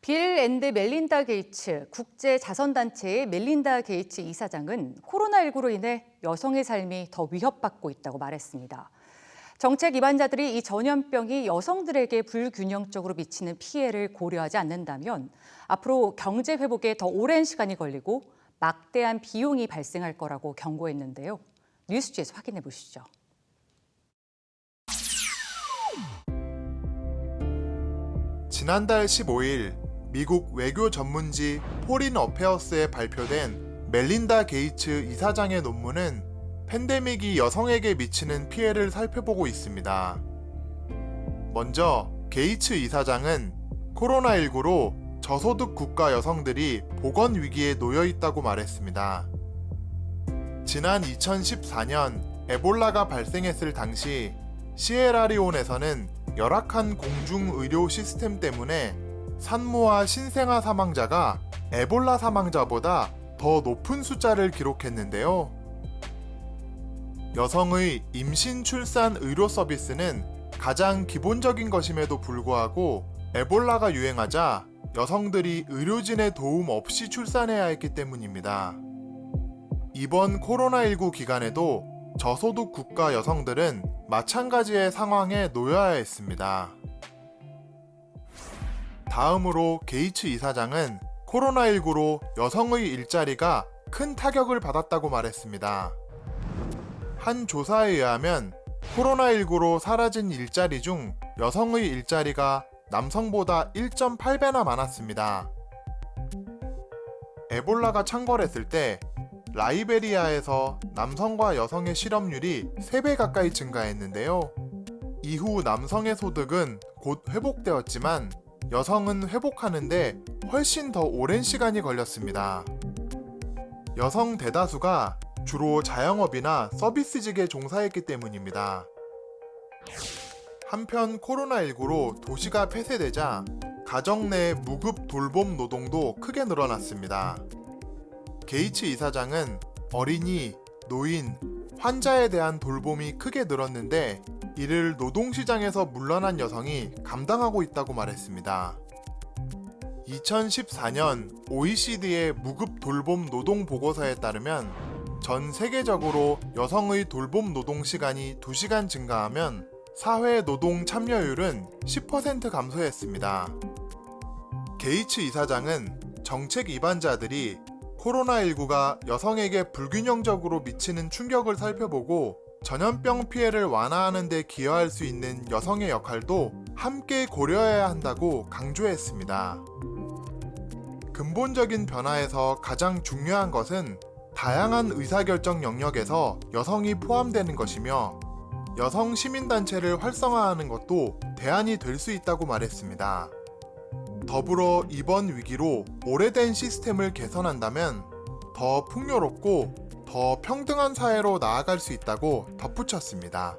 빌 앤드 멜린다 게이츠 국제 자선단체의 멜린다 게이츠 이사장은 코로나19로 인해 여성의 삶이 더 위협받고 있다고 말했습니다. 정책 입안자들이 이 전염병이 여성들에게 불균형적으로 미치는 피해를 고려하지 않는다면 앞으로 경제 회복에 더 오랜 시간이 걸리고 막대한 비용이 발생할 거라고 경고했는데요. 뉴스지에서 확인해 보시죠. 지난달 15일 미국 외교 전문지 포린 어페어스에 발표된 멜린다 게이츠 이사장의 논문은 팬데믹이 여성에게 미치는 피해를 살펴보고 있습니다. 먼저 게이츠 이사장은 코로나19로 저소득 국가 여성들이 보건 위기에 놓여 있다고 말했습니다. 지난 2014년 에볼라가 발생했을 당시 시에라리온에서는 열악한 공중의료 시스템 때문에 산모와 신생아 사망자가 에볼라 사망자보다 더 높은 숫자를 기록했는데요. 여성의 임신 출산 의료 서비스는 가장 기본적인 것임에도 불구하고 에볼라가 유행하자 여성들이 의료진의 도움 없이 출산해야 했기 때문입니다. 이번 코로나19 기간에도 저소득 국가 여성들은 마찬가지의 상황에 놓여야 했습니다. 다음으로 게이츠 이사장은 코로나19로 여성의 일자리가 큰 타격을 받았다고 말했습니다. 한 조사에 의하면 코로나19로 사라진 일자리 중 여성의 일자리가 남성보다 1.8배나 많았습니다. 에볼라가 창궐했을 때 라이베리아에서 남성과 여성의 실업률이 3배 가까이 증가했는데요. 이후 남성의 소득은 곧 회복되었지만 여성은 회복하는데 훨씬 더 오랜 시간이 걸렸습니다. 여성 대다수가 주로 자영업이나 서비스직에 종사했기 때문입니다. 한편 코로나19로 도시가 폐쇄되자 가정 내 무급 돌봄 노동도 크게 늘어났습니다. 게이츠 이사장은 어린이, 노인, 환자에 대한 돌봄이 크게 늘었는데 이를 노동시장에서 물러난 여성이 감당하고 있다고 말했습니다. 2014년 OECD의 무급 돌봄 노동 보고서에 따르면 전 세계적으로 여성의 돌봄 노동 시간이 2시간 증가하면 사회 노동 참여율은 10% 감소했습니다. 게이츠 이사장은 정책 입안자들이 코로나19가 여성에게 불균형적으로 미치는 충격을 살펴보고 전염병 피해를 완화하는 데 기여할 수 있는 여성의 역할도 함께 고려해야 한다고 강조했습니다. 근본적인 변화에서 가장 중요한 것은 다양한 의사결정 영역에서 여성이 포함되는 것이며 여성 시민단체를 활성화하는 것도 대안이 될 수 있다고 말했습니다. 더불어 이번 위기로 오래된 시스템을 개선한다면 더 풍요롭고 더 평등한 사회로 나아갈 수 있다고 덧붙였습니다.